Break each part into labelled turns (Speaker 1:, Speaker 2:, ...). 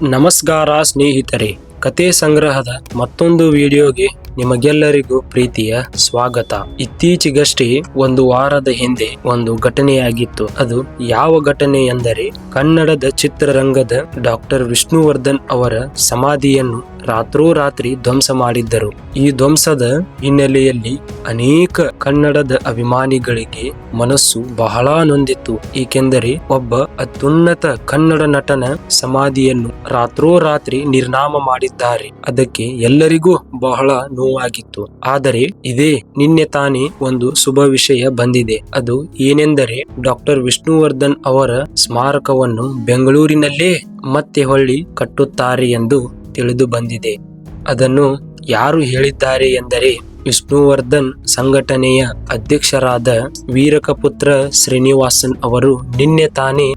Speaker 1: ನಮಸ್ಕಾರ ಸ್ನೇಹಿತರೆ, ಕತೆ ಸಂಗ್ರಹದ ಮತ್ತೊಂದು ವಿಡಿಯೋಗೆ ನಿಮಗೆಲ್ಲರಿಗೂ ಪ್ರೀತಿಯ ಸ್ವಾಗತ. ಇತ್ತೀಚೆಗಷ್ಟೇ ಒಂದು ವಾರದ ಹಿಂದೆ ಒಂದು ಘಟನೆಯಾಗಿತ್ತು. ಅದು ಯಾವ ಘಟನೆ ಎಂದರೆ, ಕನ್ನಡದ ಚಿತ್ರರಂಗದ ಡಾಕ್ಟರ್ ವಿಷ್ಣುವರ್ಧನ್ ಅವರ ಸಮಾಧಿಯನ್ನು ರಾತ್ರೋರಾತ್ರಿ ಧ್ವಂಸ ಮಾಡಿದ್ದರು. ಈ ಧ್ವಂಸದ ಹಿನ್ನೆಲೆಯಲ್ಲಿ ಅನೇಕ ಕನ್ನಡದ ಅಭಿಮಾನಿಗಳಿಗೆ ಮನಸ್ಸು ಬಹಳ ನೊಂದಿತ್ತು. ಏಕೆಂದರೆ ಒಬ್ಬ ಅತ್ಯುನ್ನತ ಕನ್ನಡ ನಟನ ಸಮಾಧಿಯನ್ನು ರಾತ್ರೋರಾತ್ರಿ ನಿರ್ನಾಮ ಮಾಡಿದ್ದಾರೆ. ಅದಕ್ಕೆ ಎಲ್ಲರಿಗೂ ಬಹಳ ನೋವಾಗಿತ್ತು. ಆದರೆ ಇದೇ ನಿನ್ನೆ ತಾನೇ ಒಂದು ಶುಭ ವಿಷಯ ಬಂದಿದೆ. ಅದು ಏನೆಂದರೆ, ಡಾಕ್ಟರ್ ವಿಷ್ಣುವರ್ಧನ್ ಅವರ ಸ್ಮಾರಕವನ್ನು ಬೆಂಗಳೂರಿನಲ್ಲೇ ಮತ್ತೆ ಹೊಳ್ಳಿ ಕಟ್ಟುತ್ತಾರೆ ಎಂದು ತಿಳಿದು ಬಂದಿದೆ. ಅದನ್ನು ಯಾರು ಹೇಳಿದ್ದಾರೆ ಎಂದರೆ, ವಿಷ್ಣುವರ್ಧನ್ ಸಂಘಟನೆಯ ಅಧ್ಯಕ್ಷರಾದ ವೀರಕಪುತ್ರ ಶ್ರೀನಿವಾಸನ್ ಅವರು ನಿನ್ನೆ ತಾನೇ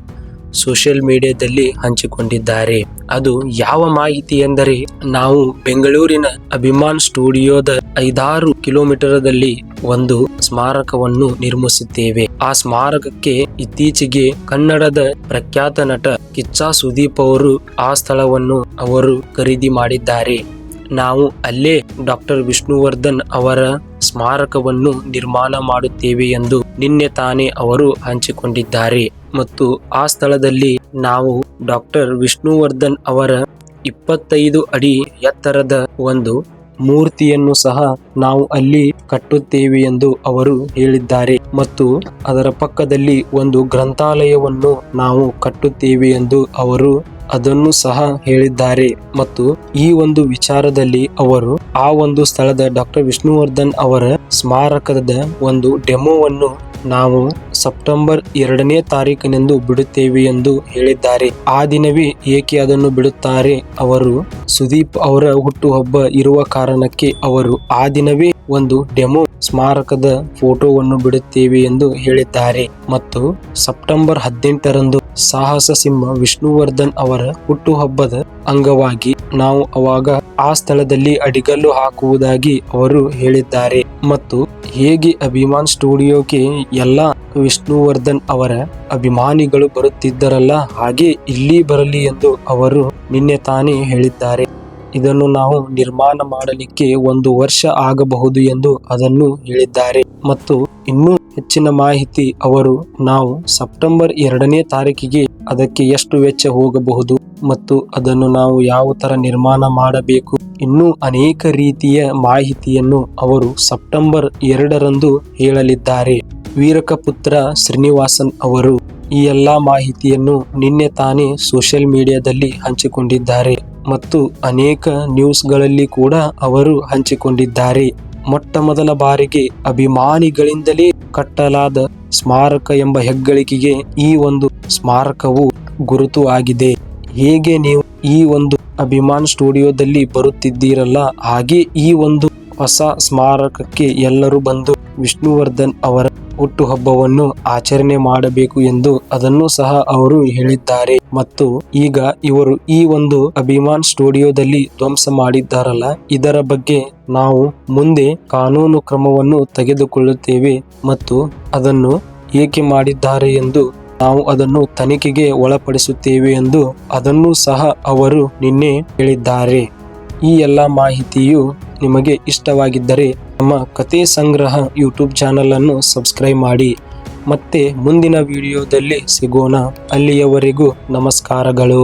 Speaker 1: ಸೋಷಿಯಲ್ ಮೀಡಿಯಾದಲ್ಲಿ ಹಂಚಿಕೊಂಡಿದ್ದಾರೆ. ಅದು ಯಾವ ಮಾಹಿತಿ ಎಂದರೆ, ನಾವು ಬೆಂಗಳೂರಿನ ಅಭಿಮಾನ್ ಸ್ಟುಡಿಯೋದ 5-6 ಕಿಲೋಮೀಟರ್ದಲ್ಲಿ ಒಂದು ಸ್ಮಾರಕವನ್ನು ನಿರ್ಮಿಸುತ್ತೇವೆ. ಆ ಸ್ಮಾರಕಕ್ಕೆ ಇತ್ತೀಚೆಗೆ ಕನ್ನಡದ ಪ್ರಖ್ಯಾತ ನಟ ಕಿಚ್ಚ ಸುದೀಪ್ ಅವರು ಆ ಸ್ಥಳವನ್ನು ಅವರು ಖರೀದಿ ಮಾಡಿದ್ದಾರೆ. ನಾವು ಅಲ್ಲೇ ಡಾಕ್ಟರ್ ವಿಷ್ಣುವರ್ಧನ್ ಅವರ ಸ್ಮಾರಕವನ್ನು ನಿರ್ಮಾಣ ಮಾಡುತ್ತೇವೆ ಎಂದು ನಿನ್ನೆ ತಾನೇ ಅವರು ಹಂಚಿಕೊಂಡಿದ್ದಾರೆ. ಮತ್ತು ಆ ಸ್ಥಳದಲ್ಲಿ ನಾವು ಡಾಕ್ಟರ್ ವಿಷ್ಣುವರ್ಧನ್ ಅವರ 25 ಅಡಿ ಎತ್ತರದ ಒಂದು ಮೂರ್ತಿಯನ್ನು ಸಹ ನಾವು ಅಲ್ಲಿ ಕಟ್ಟುತ್ತೇವೆ ಎಂದು ಅವರು ಹೇಳಿದ್ದಾರೆ. ಮತ್ತು ಅದರ ಪಕ್ಕದಲ್ಲಿ ಒಂದು ಗ್ರಂಥಾಲಯವನ್ನು ನಾವು ಕಟ್ಟುತ್ತೇವೆ ಎಂದು ಅವರು ಅದನ್ನು ಸಹ ಹೇಳಿದ್ದಾರೆ. ಮತ್ತು ಈ ಒಂದು ವಿಚಾರದಲ್ಲಿ ಅವರು ಆ ಒಂದು ಸ್ಥಳದ ಡಾಕ್ಟರ್ ವಿಷ್ಣುವರ್ಧನ್ ಅವರ ಸ್ಮಾರಕದ ಒಂದು ಡೆಮೋವನ್ನು ನಾವು ಸೆಪ್ಟೆಂಬರ್ 2ನೇ ತಾರೀಕಿನಂದು ಬಿಡುತ್ತೇವೆ ಎಂದು ಹೇಳಿದ್ದಾರೆ. ಆ ದಿನವೇ ಏಕೆ ಅದನ್ನು ಬಿಡುತ್ತಾರೆ, ಅವರು ಸುದೀಪ್ ಅವರ ಹುಟ್ಟುಹಬ್ಬ ಇರುವ ಕಾರಣಕ್ಕೆ ಅವರು ಆ ದಿನವೇ ಒಂದು ಡೆಮೋ ಸ್ಮಾರಕದ ಫೋಟೋವನ್ನು ಬಿಡುತ್ತೇವೆ ಎಂದು ಹೇಳಿದ್ದಾರೆ. ಮತ್ತು ಸೆಪ್ಟೆಂಬರ್ 18ರಂದು ಸಾಹಸ ಸಿಂಹ ವಿಷ್ಣುವರ್ಧನ್ ಅವರ ಹುಟ್ಟುಹಬ್ಬದ ಅಂಗವಾಗಿ ನಾವು ಅವಾಗ ಆ ಸ್ಥಳದಲ್ಲಿ ಅಡಿಗಲ್ಲು ಹಾಕುವುದಾಗಿ ಅವರು ಹೇಳಿದ್ದಾರೆ. ಮತ್ತು ಹೇಗೆ ಅಭಿಮಾನ್ ಸ್ಟುಡಿಯೋಗೆ ಎಲ್ಲ ವಿಷ್ಣುವರ್ಧನ್ ಅವರ ಅಭಿಮಾನಿಗಳು ಬರುತ್ತಿದ್ದರಲ್ಲ, ಹಾಗೆ ಇಲ್ಲಿ ಬರಲಿ ಎಂದು ಅವರು ನಿನ್ನೆ ತಾನೇ ಹೇಳಿದ್ದಾರೆ. ಇದನ್ನು ನಾವು ನಿರ್ಮಾಣ ಮಾಡಲಿಕ್ಕೆ 1 ವರ್ಷ ಆಗಬಹುದು ಎಂದು ಅದನ್ನು ಹೇಳಿದ್ದಾರೆ. ಮತ್ತು ಇನ್ನೂ ಹೆಚ್ಚಿನ ಮಾಹಿತಿ ಅವರು ನಾವು ಸೆಪ್ಟೆಂಬರ್ 2ನೇ ತಾರೀಕಿಗೆ ಅದಕ್ಕೆ ಎಷ್ಟು ವೆಚ್ಚ ಹೋಗಬಹುದು ಮತ್ತು ಅದನ್ನು ನಾವು ಯಾವ ತರ ನಿರ್ಮಾಣ ಮಾಡಬೇಕು, ಇನ್ನೂ ಅನೇಕ ರೀತಿಯ ಮಾಹಿತಿಯನ್ನು ಅವರು ಸೆಪ್ಟೆಂಬರ್ 2ರಂದು ಹೇಳಲಿದ್ದಾರೆ. ವೀರಕಪುತ್ರ ಶ್ರೀನಿವಾಸನ್ ಅವರು ಈ ಎಲ್ಲಾ ಮಾಹಿತಿಯನ್ನು ನಿನ್ನೆ ತಾನೇ ಸೋಷಿಯಲ್ ಮೀಡಿಯಾದಲ್ಲಿ ಹಂಚಿಕೊಂಡಿದ್ದಾರೆ. ಮತ್ತು ಅನೇಕ ನ್ಯೂಸ್ಗಳಲ್ಲಿ ಕೂಡ ಅವರು ಹಂಚಿಕೊಂಡಿದ್ದಾರೆ. ಮೊಟ್ಟ ಮೊದಲ ಬಾರಿಗೆ ಅಭಿಮಾನಿಗಳಿಂದಲೇ ಕಟ್ಟಲಾದ ಸ್ಮಾರಕ ಎಂಬ ಹೆಗ್ಗಳಿಕೆಗೆ ಈ ಒಂದು ಸ್ಮಾರಕವು ಗುರುತು ಆಗಿದೆ. ಹೇಗೆ ನೀವು ಈ ಒಂದು ಅಭಿಮಾನ್ ಸ್ಟುಡಿಯೋದಲ್ಲಿ ಬರುತ್ತಿದ್ದೀರಲ್ಲ, ಹಾಗೆ ಈ ಒಂದು ಹೊಸ ಸ್ಮಾರಕಕ್ಕೆ ಎಲ್ಲರೂ ಬಂದು ವಿಷ್ಣುವರ್ಧನ್ ಅವರ ಹುಟ್ಟುಹಬ್ಬವನ್ನು ಆಚರಣೆ ಮಾಡಬೇಕು ಎಂದು ಅದನ್ನು ಸಹ ಅವರು ಹೇಳಿದ್ದಾರೆ. ಮತ್ತು ಈಗ ಇವರು ಈ ಒಂದು ಅಭಿಮಾನ್ ಸ್ಟುಡಿಯೋದಲ್ಲಿ ಧ್ವಂಸ ಮಾಡಿದ್ದಾರಲ್ಲ, ಇದರ ಬಗ್ಗೆ ನಾವು ಮುಂದೆ ಕಾನೂನು ಕ್ರಮವನ್ನು ತೆಗೆದುಕೊಳ್ಳುತ್ತೇವೆ ಮತ್ತು ಅದನ್ನು ಏಕೆ ಮಾಡಿದ್ದಾರೆ ಎಂದು ನಾವು ಅದನ್ನು ತನಿಖೆಗೆ ಒಳಪಡಿಸುತ್ತೇವೆ ಎಂದು ಅದನ್ನು ಸಹ ಅವರು ನಿನ್ನೆ ಹೇಳಿದ್ದಾರೆ. ಈ ಎಲ್ಲ ಮಾಹಿತಿಯು ನಿಮಗೆ ಇಷ್ಟವಾಗಿದ್ದರೆ ನಮ್ಮ ಕತೆ ಸಂಗ್ರಹ ಯೂಟ್ಯೂಬ್ ಚಾನಲ್ ಅನ್ನು ಸಬ್ಸ್ಕ್ರೈಬ್ ಮಾಡಿ. ಮತ್ತೆ ಮುಂದಿನ ವಿಡಿಯೋದಲ್ಲಿ ಸಿಗೋಣ. ಅಲ್ಲಿಯವರೆಗೂ ನಮಸ್ಕಾರಗಳು.